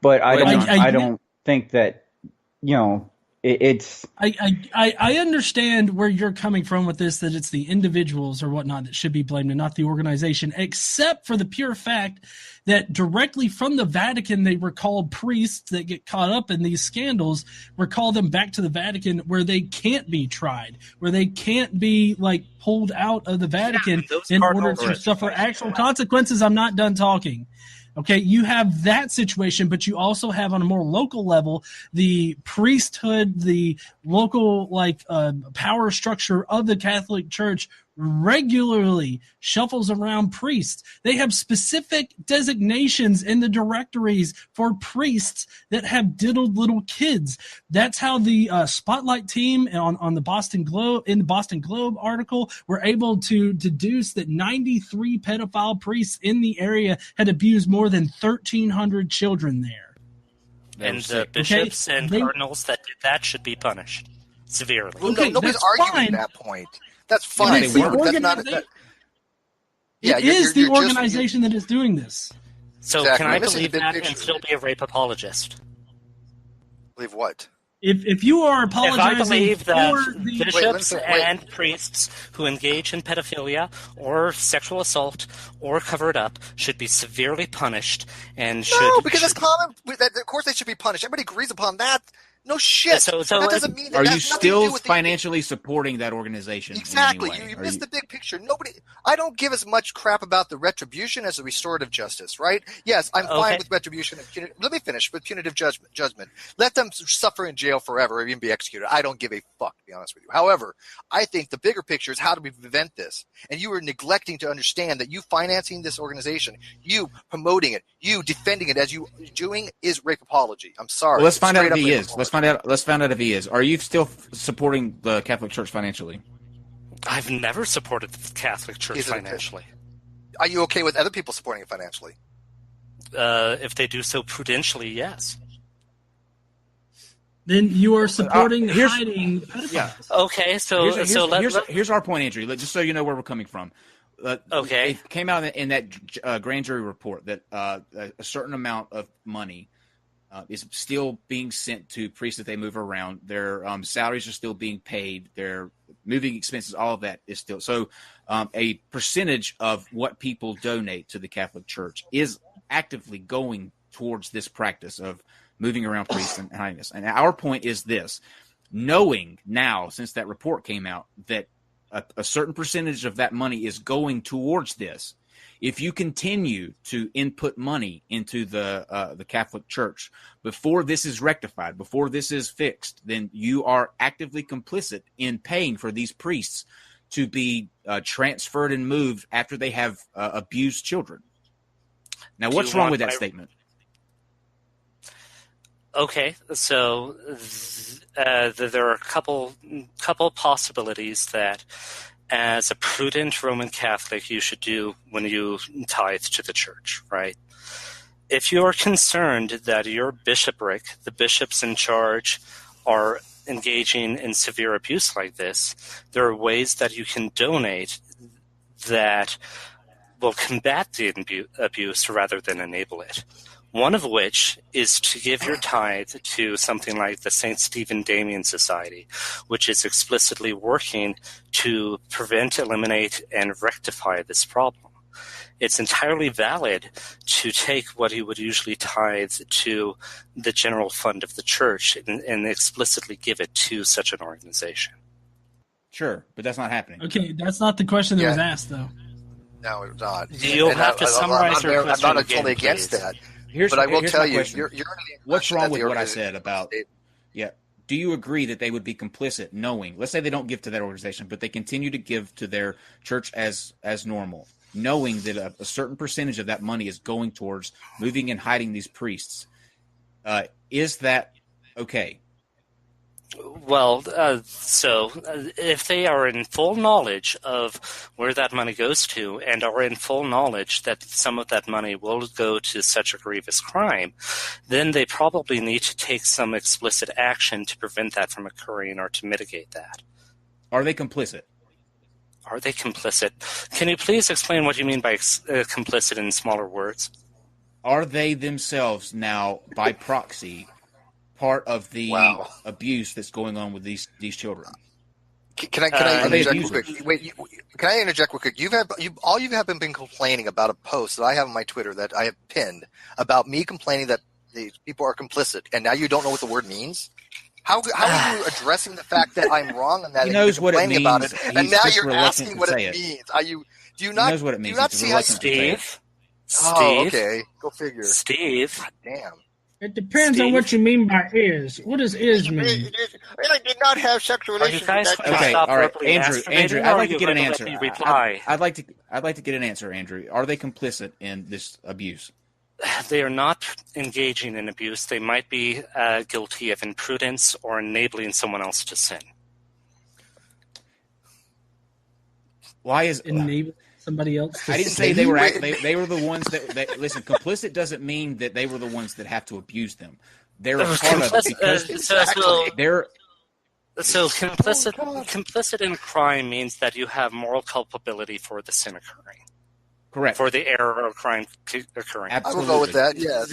but I don't think that, it's. I understand where you're coming from with this, that it's the individuals or whatnot that should be blamed and not the organization, except for the pure fact that directly from the Vatican, they recall priests that get caught up in these scandals, recall them back to the Vatican where they can't be tried, where they can't be pulled out of the Vatican in order to suffer actual consequences. I'm not done talking. Okay, you have that situation, but you also have on a more local level the priesthood, the local power structure of the Catholic Church regularly shuffles around priests. They have specific designations in the directories for priests that have diddled little kids. That's how the Spotlight team on the Boston Globe, in the Boston Globe article, were able to deduce that 93 pedophile priests in the area had abused more than 1,300 children there. And the bishops and cardinals that did that should be punished severely. Well, nobody's arguing that point. That's fine. It is the organization that is doing this. So exactly. Can I believe that and still be a rape apologist? Believe what? If you are apologizing, if I believe that the bishops and priests who engage in pedophilia or sexual assault or cover it up should be severely punished and because that's common. Of course, they should be punished. Everybody agrees upon that. No shit. So that doesn't mean that are you still financially supporting that organization? Exactly. You missed the big picture. I don't give as much crap about the retribution as the restorative justice, right? Yes, I'm fine with retribution. Let me finish with punitive judgment. Let them suffer in jail forever or even be executed. I don't give a fuck, to be honest with you. However, I think the bigger picture is how do we prevent this? And you are neglecting to understand that you financing this organization, you promoting it, you defending it as you doing is rape apology. I'm sorry. Well, let's find out if he is. Let's find out if he is. Are you still supporting the Catholic Church financially? I've never supported the Catholic Church financially. Are you okay with other people supporting it financially? If they do so prudentially, yes. Then you are supporting hiding pedophiles. Yeah. Okay, here's our point, Andrew. Just so you know where we're coming from. Okay. It came out in that grand jury report that a certain amount of money is still being sent to priests that they move around. Their salaries are still being paid. Their moving expenses, all of that is still. So a percentage of what people donate to the Catholic Church is actively going towards this practice of moving around priests and hiding this. And our point is this: knowing now, since that report came out, that a certain percentage of that money is going towards this, if you continue to input money into the Catholic Church before this is rectified, before this is fixed, then you are actively complicit in paying for these priests to be transferred and moved after they have abused children. Now, what's wrong with that statement? Okay, so there are a couple possibilities that, as a prudent Roman Catholic, you should do when you tithe to the church, right? If you are concerned that your bishopric, the bishops in charge, are engaging in severe abuse like this, there are ways that you can donate that will combat the abuse rather than enable it. One of which is to give your tithe to something like the St. Stephen Damian Society, which is explicitly working to prevent, eliminate, and rectify this problem. It's entirely valid to take what you would usually tithe to the general fund of the church and explicitly give it to such an organization. Sure, but that's not happening. Okay, that's not the question that was asked, though. No, it's not. You'll have to summarize your question. I'm not totally against that. But I will tell you, you're what's wrong with what I said about do you agree that they would be complicit knowing, let's say they don't give to that organization, but they continue to give to their church as normal, knowing that a certain percentage of that money is going towards moving and hiding these priests? Is that okay? Well, so if they are in full knowledge of where that money goes to and are in full knowledge that some of that money will go to such a grievous crime, then they probably need to take some explicit action to prevent that from occurring or to mitigate that. Are they complicit? Are they complicit? Can you please explain what you mean by complicit in smaller words? are they themselves now, by proxy, part of the abuse that's going on with these children? Can I interject real quick? Wait, can I interject real quick? You have been complaining about a post that I have on my Twitter that I have pinned about me complaining that these people are complicit, and now you don't know what the word means? How are you addressing the fact that I'm wrong on that? He knows what it means. About it, and now you're asking what it means. Do you not? He knows what it means. Do you not see how Steve? Oh, okay. Go figure. Steve. God damn. It depends on what you mean by is. What does is mean? I did not have sexual relations. Okay, all right, Andrew. I'd like to get an answer. I'd like to get an answer, Andrew. Are they complicit in this abuse? They are not engaging in abuse. They might be guilty of imprudence or enabling someone else to sin. Why is enabling somebody else? I didn't say they were. They were the ones that listen. Complicit doesn't mean that they were the ones that have to abuse them. They're a part of it because they're. So complicit in crime means that you have moral culpability for the sin occurring. Correct. For the error or crime occurring. Absolutely. I will go with that, yeah.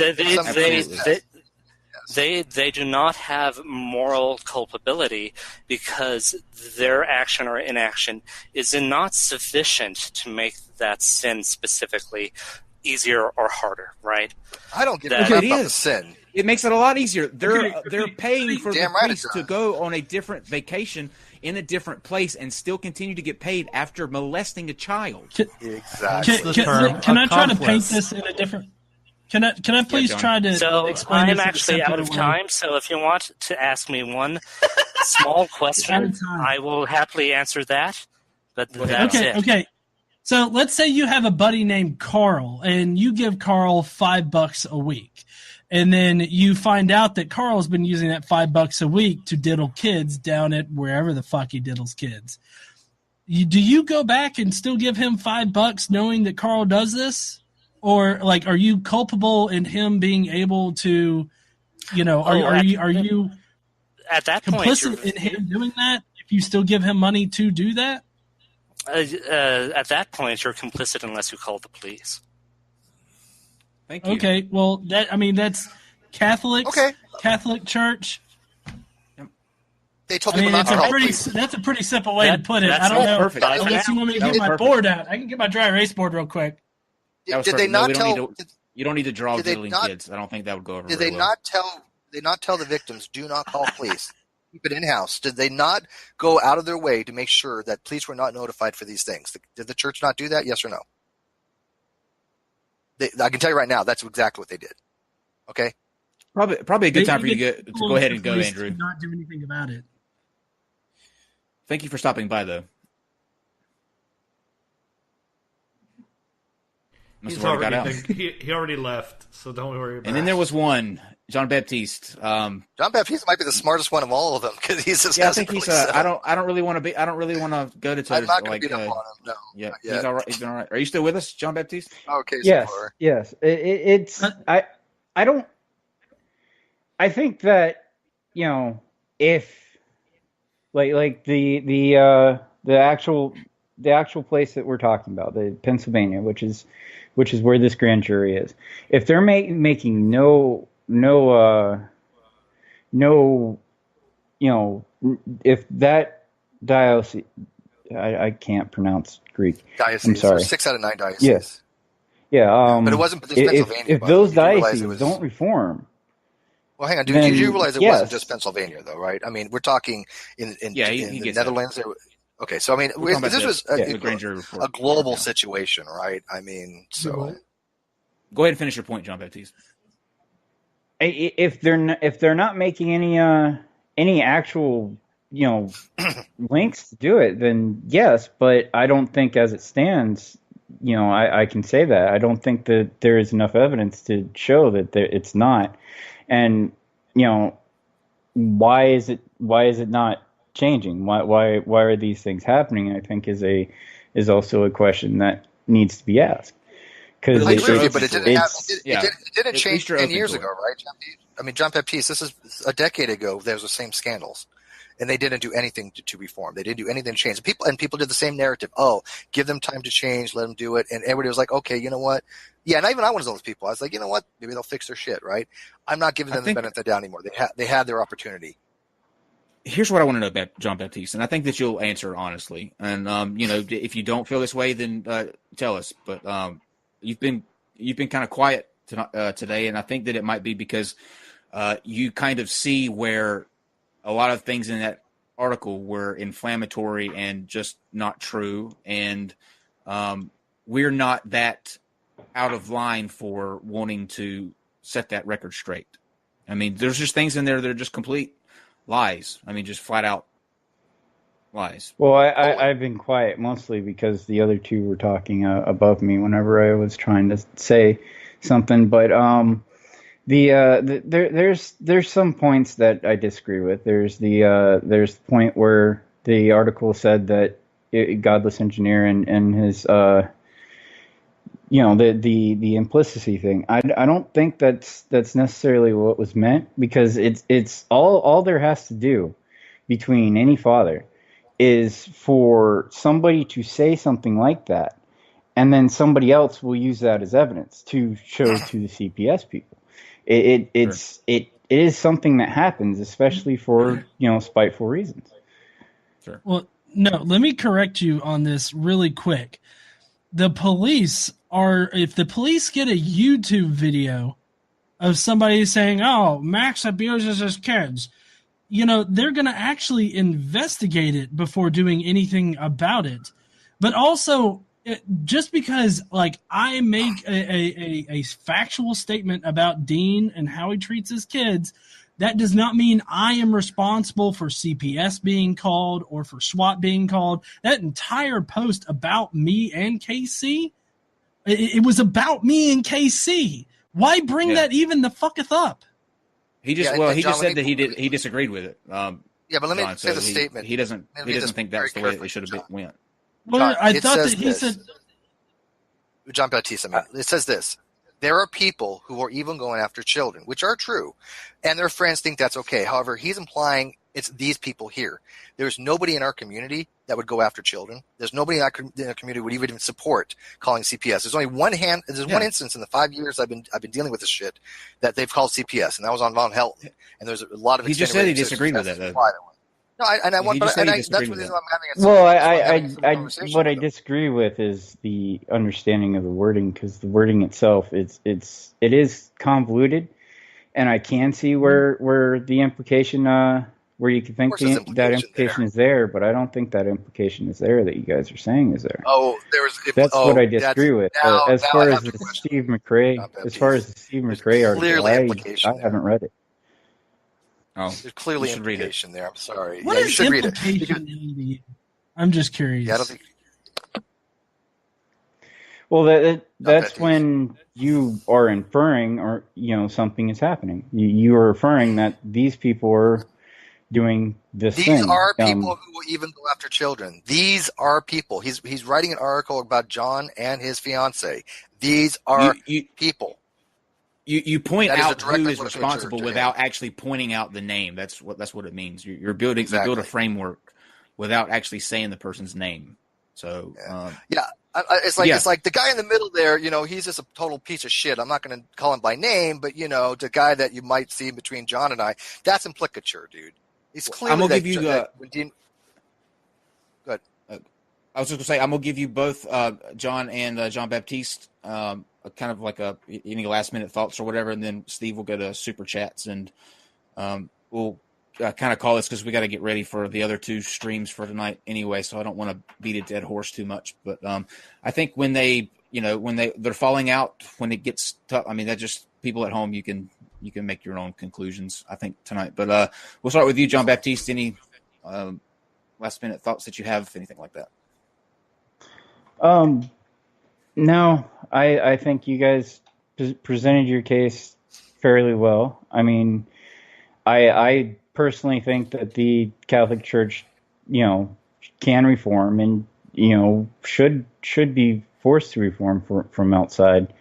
They do not have moral culpability because their action or inaction is not sufficient to make that sin specifically easier or harder, right? I don't give a crap about the sin. It makes it a lot easier. They're paying for the priest to go on a different vacation in a different place and still continue to get paid after molesting a child. Exactly. Can I try to paint this in a different? Can I please try to explain this? I'm actually out of time, so if you want to ask me one small question, I will happily answer that. But that's it. Okay. So let's say you have a buddy named Carl, and you give Carl $5 a week. And then you find out that Carl's been using that $5 a week to diddle kids down at wherever the fuck he diddles kids. Do you go back and still give him $5 knowing that Carl does this? Or like, are you culpable in him being able to, are you at that complicit point, in him doing that if you still give him money to do that? At that point, you're complicit unless you call the police. Thank you. Okay, well, that's Catholics. Okay. Catholic Church. They told people not to call police. That's a pretty simple way to put it. I don't know. Perfect. Unless you want me to get my board out. I can get my dry erase board real quick. Did they not tell? You don't need to draw diddling kids. I don't think that would go over Did very they well. not tell the victims, do not call police? Keep it in-house. Did they not go out of their way to make sure that police were not notified for these things? Did the church not do that? Yes or no? I can tell you right now, that's exactly what they did. Okay? Probably a good time for you to go ahead and go, Andrew. Not do anything about it. Thank you for stopping by, though. He already left, so don't worry about it. And then there was one, John Baptiste. John Baptiste might be the smartest one of all of them because he's just. Yeah, I think he's. I don't really want to go to. I'm not going to beat up on him. No. Yeah, he's all right. He's been all right. Are you still with us, John Baptiste? Okay. Yes. Yes. It's. I don't. I think that if like the actual place that we're talking about, the Pennsylvania, which is where this grand jury is. If they're making no, if that diocese, I can't pronounce Greek. Diocese. I'm sorry. 6 out of 9 dioceses. Yes. Yeah. But it wasn't just Pennsylvania. If those dioceses don't reform. Well, hang on. Did you realize it wasn't just Pennsylvania, though, right? I mean, we're talking in the Netherlands. Okay, so I mean, this was a global situation, right? I mean, so go ahead and finish your point, John Baptiste. If they're not making any actual links to do it, then yes. But I don't think, as it stands, I can say that I don't think that there is enough evidence to show that it's not. And why is it not changing? Why are these things happening? I think is also a question that needs to be asked. Because it didn't change 10 years ago, right? I mean, John Baptiste, this is a decade ago. There was the same scandals, and they didn't do anything to reform. They didn't do anything to change. People did the same narrative. Oh, give them time to change, let them do it, and everybody was like, okay, you know what? Yeah, and even I was one of those people. I was like, you know what? Maybe they'll fix their shit, right? I'm not giving them the benefit of the doubt anymore. They had their opportunity. Here's what I want to know about John Baptiste, and I think that you'll answer honestly. And if you don't feel this way, then tell us. But you've been kind of quiet today, and I think that it might be because you kind of see where a lot of things in that article were inflammatory and just not true, and we're not that out of line for wanting to set that record straight. I mean, there's just things in there that are just complete lies. I mean, just flat out lies. Well, I've been quiet mostly because the other two were talking above me whenever I was trying to say something. But there's some points that I disagree with. There's the point where the article said that Godless Engineer and his the implicity thing. I don't think that's necessarily what was meant, because it's all there has to do between any father is for somebody to say something like that, and then somebody else will use that as evidence to show to the CPS people. It is something that happens, especially for spiteful reasons. Sure. Well, no, let me correct you on this really quick. If the police get a YouTube video of somebody saying, "Oh, Max abuses his kids," they're going to actually investigate it before doing anything about it. But also, just because I make a factual statement about Dean and how he treats his kids, that does not mean I am responsible for CPS being called or for SWAT being called. That entire post about me and KC, it was about me and KC. Why bring that even the fucketh up? He just said that he disagreed with it. But let me say the statement. He doesn't think that's the way it should have went. Well, I thought that he said. John Baptiste, it says this. There are people who are even going after children, which are true, and their friends think that's okay. However, he's implying it's these people here. There's nobody in our community that would go after children. There's nobody in our community who would even support calling CPS. There's only one instance in the 5 years I've been dealing with this shit that they've called CPS, and that was on Von Helton. And there's a lot of. He just said he disagreed with that, though. No, that's the reason I'm having what I disagree with is the understanding of the wording, because the wording itself it is convoluted, and I can see where the implication where you can think that implication is there, but I don't think that implication is there that you guys are saying is there. That's what I disagree with. As far as the Steve McRae article, I haven't read it. Oh, there's clearly implication there. I'm sorry. What is implication mean to you? I'm just curious. Yeah, I don't think. Well, that's when you are inferring, or something is happening. You are inferring that these people are doing this thing. These are people who will even go after children. These are people. He's writing an article about John and his fiance. These are people. You point out who is responsible without actually pointing out the name. That's what it means. You're building you build a framework without actually saying the person's name. So it's like the guy in the middle there. He's just a total piece of shit. I'm not going to call him by name, but the guy that you might see between John and I, that's implicature, dude. It's clearly. I'm gonna give you. Good. I was just gonna say I'm gonna give you both John and John Baptiste kind of like any last minute thoughts or whatever, and then Steve will go to super chats, and we'll kind of call this because we got to get ready for the other two streams for tonight anyway. So I don't want to beat a dead horse too much, but I think when they're falling out, when it gets tough, I mean, that just people at home, you can make your own conclusions, I think, tonight. But we'll start with you, John Baptiste. Any last minute thoughts that you have, anything like that? No, I think you guys presented your case fairly well. I mean, I personally think that the Catholic Church, can reform and, should be forced to reform from outside,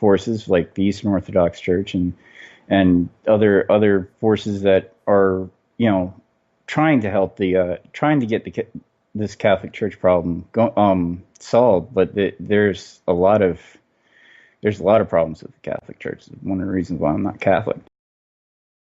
forces like the Eastern Orthodox Church and other forces that are, trying to help trying to get this Catholic Church problem solved. But there's a lot of there's a lot of problems with the Catholic Church. It's one of the reasons why I'm not Catholic.